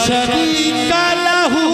शरीक लहू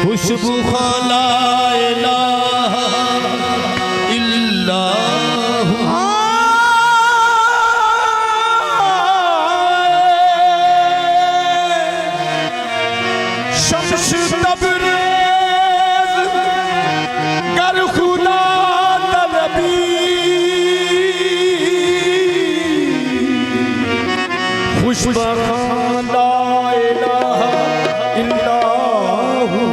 खुशबू ला इलाहा इल्लल्लाहु शम्स तबरेज गर खुदा तलबी खुशबू ला इलाहा इल्लल्लाहु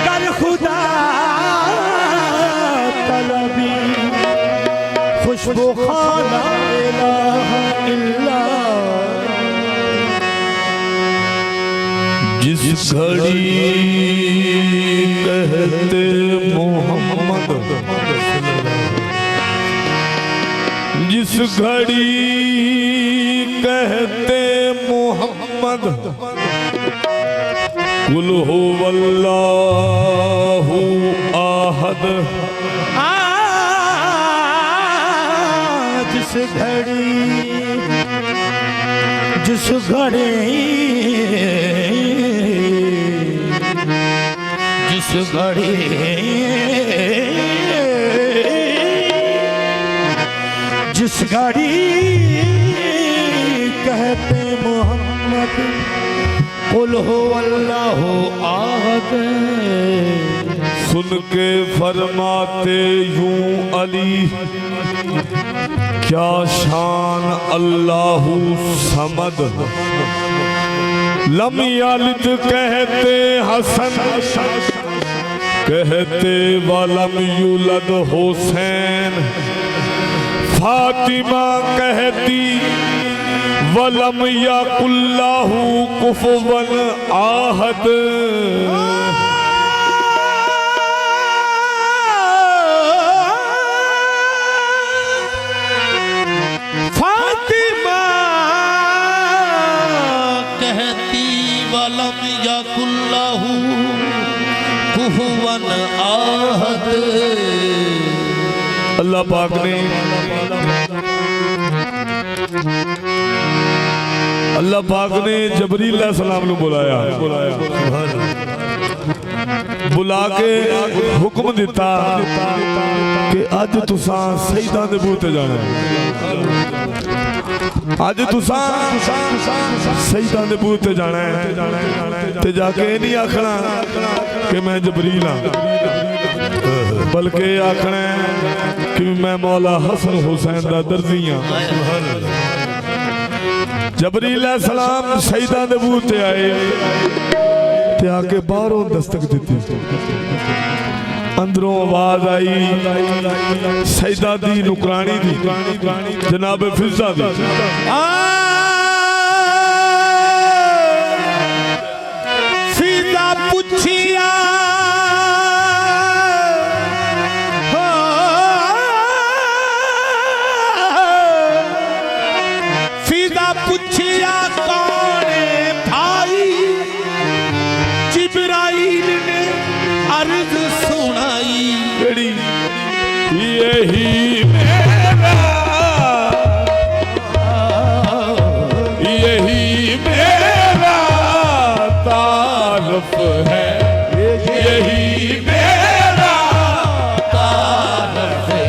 कर खुदा तलबी खुशबू ला इलाहा इल्लल्लाह। जिस घड़ी कहते मोहम्मद, जिस घड़ी कहते मोहम्मद कुल हुवल्लाहु आहद, जिस घड़ी जिस घड़ी जिस घड़ी जिस घड़ी कहते मोहम्मद कुल हुवल्लाहु आहद, सुन के फरमाते यूं अली क्या शान अल्लाहु समद। लम यलिद कहते हसन, कहते वलम युलद हुसैन। फातिमा कहती वलम यकुल्लाहु कुफुवन आहद। फातिमा कहती वलम यकुल्लाहु कुफुवन आहद। अल्लाह पाक ने अल्लाह पाक ने जबरील अलैहिस्सलाम को बुलाया, बुला के हुक्म दिता कि अज तुसा सईदा दे बूते जाना, अज तुसा सईदा दे बूते जाना है। ते जाके नहीं आखना कि मैं जबरील हाँ, बल्कि आखना कि मैं मौला हसन हुसैन दा दर्जी हाँ। जबरील अलैहिस्सलाम सईदा दे बूते आए ते आके बाहरों दस्तक दी, अंदरों आवाज आई सईदा दी नुकरानी दी जनाब फिजा दी। फिजा पुछिया पुछिया कौन भाई, जिब्राइल ने अर्ज सुनाई यही मेरा तारुफ है, यही मेरा तारुफ है।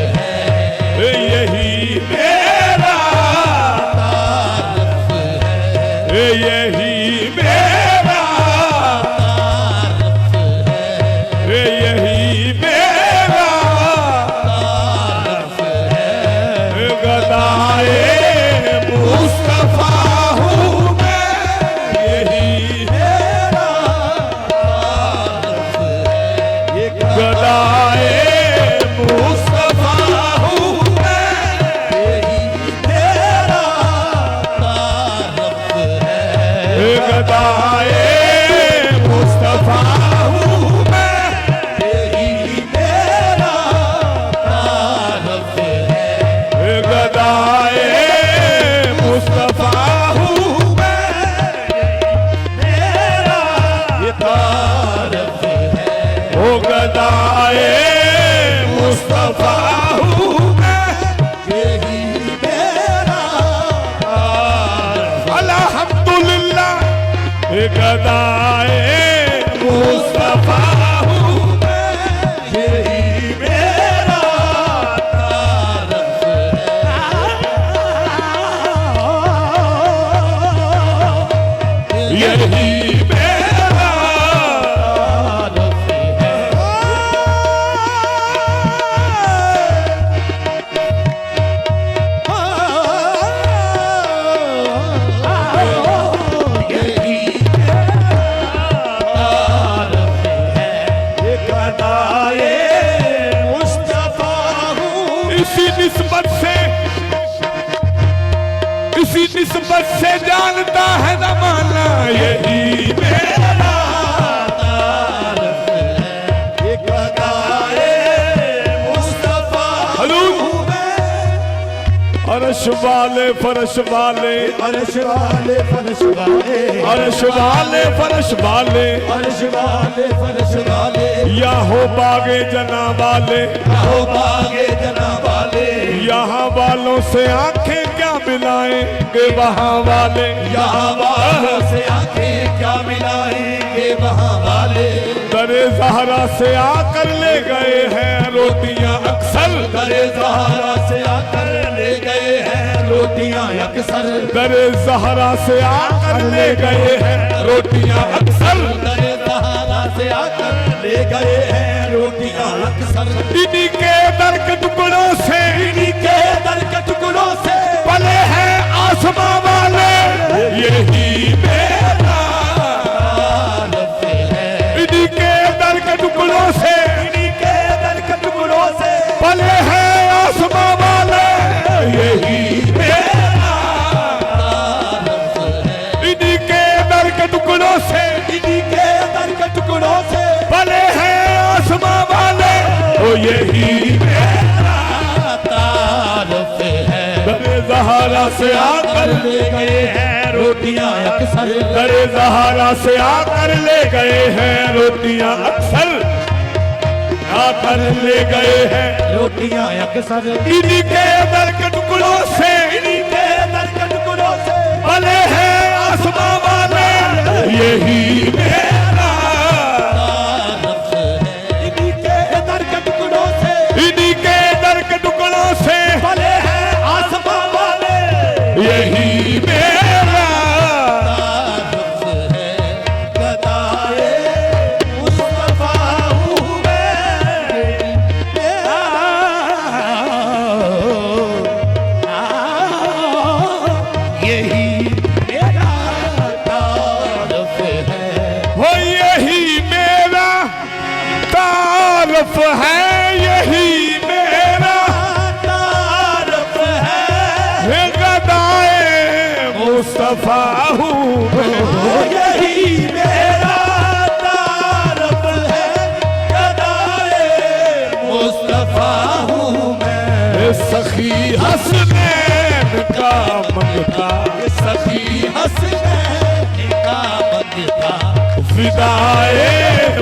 मुस्तफा हूँ मैं, यही मेरा अल्हम्दुलिल्लाह गदाए मुस्तफा हूँ मैं, यही मेरा तारफ है, यही मेरा तारफ है। यही तारफ है, गदाए मुस्तफा हूँ। इसी निस्बत से जानता है ज़माना, यही मेरा तारफ है, गदाए मुस्तफा हलूम हूँ मैं। अर्श वाले फर्श वाले, अर्श वाले फर्श वाले, अर्श वाले फर्श वाले, अर्श वाले फर्श वाले, या हो बागे जना वाले, हो बागे जना वाले, यहाँ वालों से आंखें क्या मिलाएंगे वहाँ वाले, यहाँ वालों से आंखें क्या मिलाएंगे वहाँ वाले। दरे ज़हरा से आकर ले गए हैं रोटियां अक्सर, दरे ज़हरा से आकर ले गए हैं रोटियां अक्सर, दरे ज़हरा से आकर ले गए हैं रोटियां अक्सर, दरे ज़हरा से आकर ले गए हैं रोटियां अक्सर। इन्हीं के दर के टुकड़ों से, इन्हीं के दर के टुकड़ों से पले हैं आसमां वाले, यही मेरा तारफ है, इन्हीं के दर के टुकड़ों से, इन्हीं के दर के टुकड़ों से पले हैं आसमां वाले, यही मेरा तारफ है, इन्हीं के दर के टुकड़ों से, इन्हीं के दर के टुकड़ों से पले हैं आसमां वाले, ओ यही मेरा तारफ है। दरे ज़हरा से आकर ले गए हैं रोटियां अक्सर, दरे ज़हरा से आकर ले गए हैं रोटियां अक्सर, आकर ले गए हैं रोटियां अक्सर, इन्हीं के दर के टुकड़ों से, इन्हीं के दर के टुकड़ों से भले हैं आसमां वाले, यही मेरा तारफ है। इन्हीं के दर के टुकड़ों से, इन्हीं के दर के टुकड़ों से, भले हैं आसमां वाले, यही मेरा तारफ है, गदाए मुस्तफा हूँ मैं। यही मेरा तारफ है, वो यही मेरा तारफ है, यही मेरा तारफ है, गदाए मुस्तफा हूँ मैं। यही मेरा तारफ है, गदाए मुस्तफा हूँ मैं। सखी हसनैन का मंगता, सखी हसनैन का मंगता, फिदाए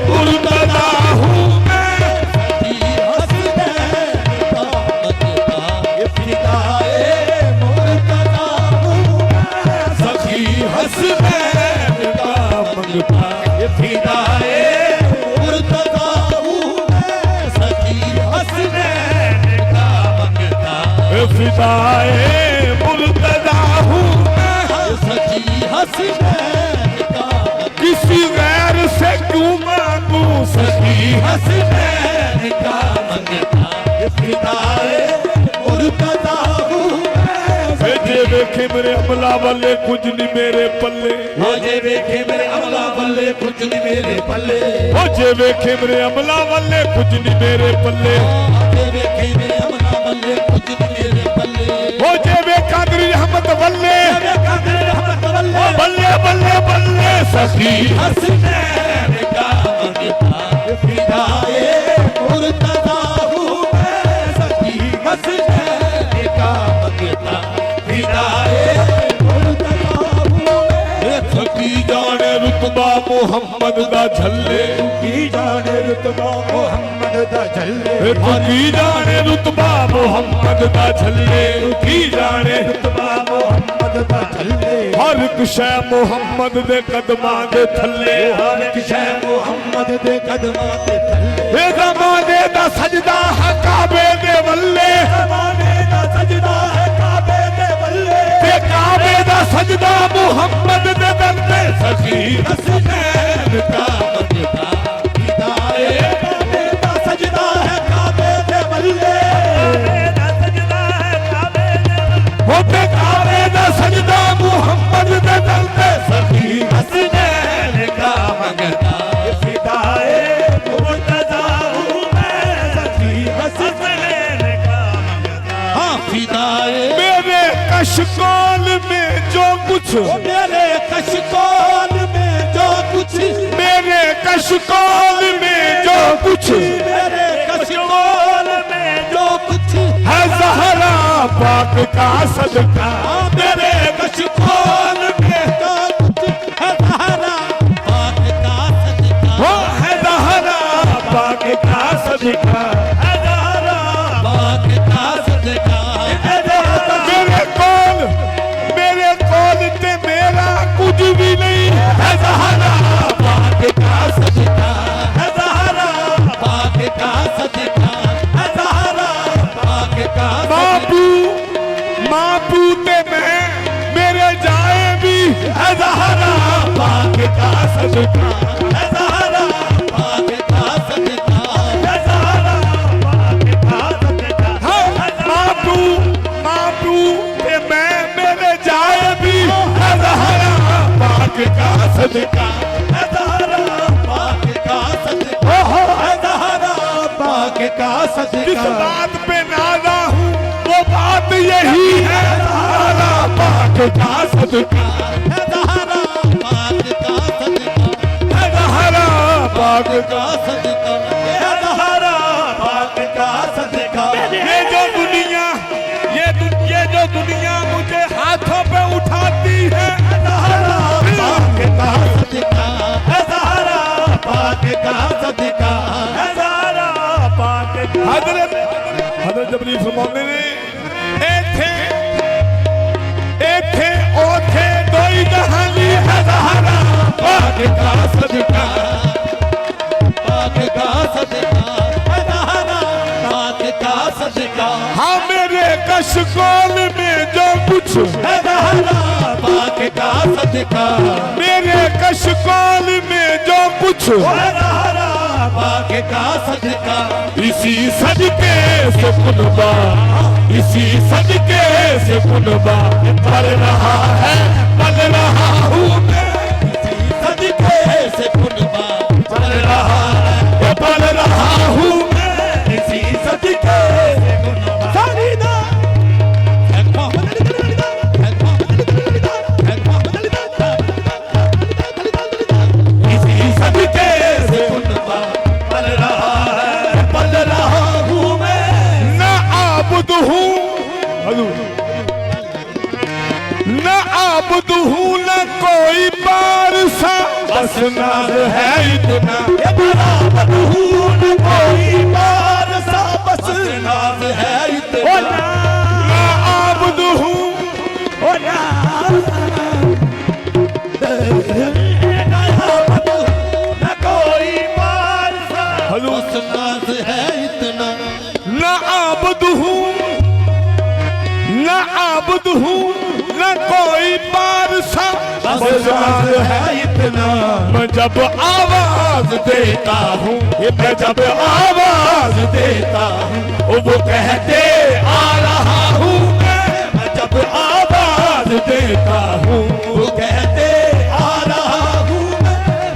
मुर्तदा हूँ मैं, सखी हसनैन का मंगता, फिदाए मुर्तदा हूँ मैं। सखी हसनैन का मंगता, फिदाए मुर्तदा हूँ मैं, सखी हसनैन का मंगता, फिदाए मुर्तदा हूँ मैं, सखी हसनैन का किसी गैर से क्यों मांगू सखी हसनैन का मंगता, फिदाए मुर्तदा हूँ मैं। जे देखे मेरे अमला वाले कुछ नहीं मेरे पल्ले, मुझे देखे मेरे अमला बल्ले कुछ नहीं मेरे पल्ले, ओ जे देखे मेरे अमला वाले कुछ नहीं मेरे पल्ले, मुझे देखे मेरे अमला बल्ले कुछ नहीं मेरे पल्ले, ओ जे वे कादरी रहमत वल्ले, मेरे कादर रहमत बल्ले, बल्ले बल्ले बल्ले सखी हसनैन का मंगता, फिदाए मुर्तदा हूँ मैं। सखी हसनैन का मंगता, फिदाए मुर्तदा हूँ मैं। सखी जाने रुतबा मोहम्मद दा झल्ले, की जाने रुतबा मोहम्मद दा झल्ले तू की जाने रुतबा मुहम्मद दा झल्ले की जाने रुतबा मुहम्मद दा झल्ले हर एक शै मुहम्मद दे कदमां दे थल्ले हर एक शै मुहम्मद दे कदमां दे थल्ले ए ज़माने दा सजदा है काबे दे वल्ले ज़माने दा सजदा है काबे दे वल्ले ते काबे दा सजदा मुहम्मद दे दर ते सखी हसनैन का मजदा हिदाए काबे दा सजदा है काबे दे वल्ले होते काबे दा सजदा मुहम्मद दे दर ते सखी हसनैन का मजदा हिदाए मुर्तज़ा हूँ मैं सखी हसनैन का मजदा हाँ फिदाए मेरे कशकोल में जो कुछ मेरे कशकोल में जो कुछ मेरे कशकोल में जो कुछ मेरे कशकोल में जो कुछ है ज़हरा पाक का सदका मेरे कशकोल में जो कुछ है ज़हरा पाक का सदका वो है ज़हरा पाक का सदका है ज़हरा पाक का सदका है ज़हरा मेरे कोल ते मेरा कुछ भी नहीं है ज़हरा पाक का सदका है ज़हरा पाक का सदका है ज़हरा पाक का मापू ते मैं मेरे जाए भी है ज़हरा पाक का सदका है ज़हरा पाक का सदका है ज़हरा पाक का सदका मापू ते मैं मेरे जाए भी है ज़हरा पाक का सदका है ज़हरा पाक का सदका है ज़हरा पाक का जिस सदका बात पे नाज़ा हूँ वो बात यही है ज़हरा पाक का सदका है ज़हरा पाक का सदका है ज़हरा पाक का सदका है ज़हरा पाक का सदका ये जो दुनिया मुझे हाथों पे उठाती है ज़हरा पाक का सदका है ज़हरा पाक का सदका है ज़हरा पाक का हज़रत जबरील फरमाते ने एथे ओथे दोई जहानी है ज़हरा पाक का सदका पाक का सदका है ज़हरा पाक का सदका हाँ मेरे कशकोल में जो कुछ है ज़हरा पाक का सदका मेरे कशकोल में जो कुछ है ज़हरा पाक का सदका इसी सदके से कुनबा इसी सदके से कुनबा पल रहा है पल रहा हूँ मैं इसी सदके से कुनबा पल रहा है पल रहा हूँ मैं इसी सदके से कुनबा सारीदा इसी सदके से कुनबा पल रहा है पल रहा हूँ मैं न आबद हूँ न आबद हूँ न कोई पारसा बस नाज है इतना ये बराबर हूँ न कोई बार सा बस नाज है इतना न आबद हूँ न कोई बार सा हेलो। बस नाज है इतना न आबद हूँ न कोई पारसा बस नाज है इतना मैं जब आवाज देता हूँ मैं जब आवाज देता हूँ वो कहते आ रहा हूँ मैं जब आवाज देता हूँ वो कहते आ रहा हूँ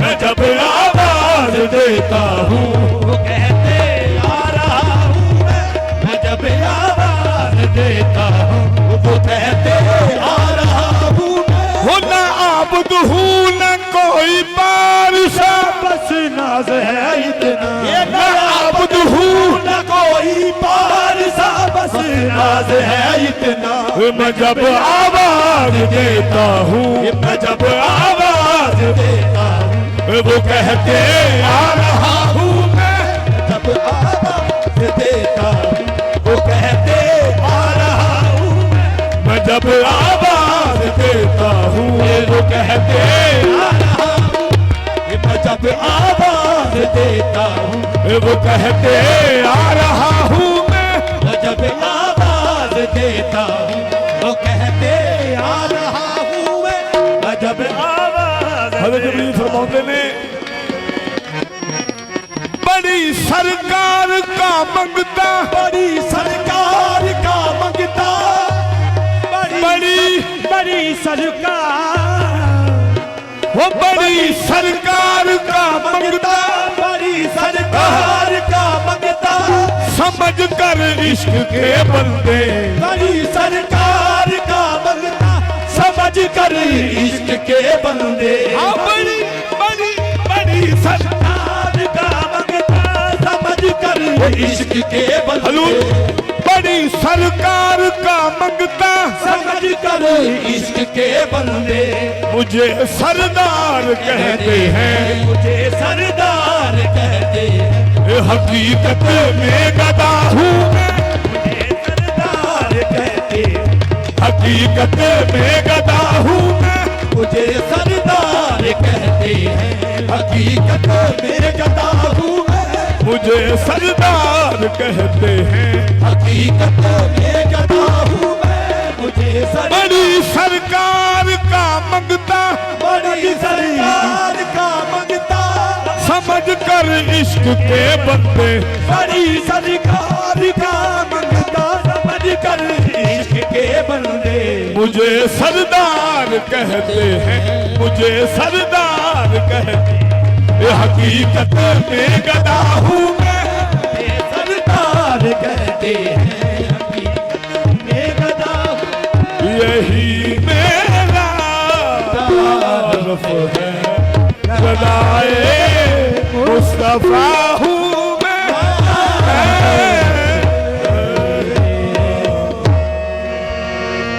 मैं जब आवाज देता हूँ वो कहते आ रहा हूँ मैं जब आवाज देता हूँ वो कहते आ रहा हूँ हो न आबद हूँ न कोई पारसा बस नाज है इतना न आबद हूँ न कोई पार सा बस नाज है इतना मैं जब आवाज देता हूँ मैं जब आवाज देता हूँ वो कहते आ रहा हूँ मैं जब आवाज देता हूँ, वो कहते आ रहा हूँ मैं जब आवाज देता हूँ वो कहते आ रहा हूँ, मैं जब आवाज देता हूँ, वो कहते आ रहा हूँ मैं जब आवाज देता हूँ, वो कहते आ रहा हूँ मैं जब आवाज हज़रत जबरील फरमाते ने बड़ी सरकार का मंगता, बड़ी सरकार का मंगता, बड़ी बड़ी सरकार, वो बड़ी सरकार का मंगता, बड़ी सरकार का मंगता, समझ कर इश्क के बंदे, बड़ी सरकार का मंगता, समझ कर इश्क के बंदे, बड़ी बड़ी बड़ी सरकार का मंगता, समझ कर इश्क के बंदे, बड़ी सरकार का मंगता, समझ कर इश्क के बंदे, मुझे सरदार कहते हैं, मुझे सरदार कहते हैं, हकीकत में गदा हूँ मैं, मुझे सरदार कहते हैं, हकीकत में गदा हूँ मैं, मुझे सरदार कहते हैं, हकीकत में गदा हूँ मैं, मुझे सरदार कहते हैं, हकीकत में गदा हूँ मैं, मुझे बड़ी सरकार का मंगता, बड़ी सरकार का मंगता, समझ कर इश्क के बंदे, बड़ी सरकार का मंगता, समझ कर इश्क के बंदे, मुझे सरदार कहते हैं, मुझे सरदार कहते हैं, हकीकत में गदा हूँ मैं, मुझे सरदार कहते हैं, हकीकत में गदा हूँ, यही मेरा तारुफ है गदाए मुस्तफा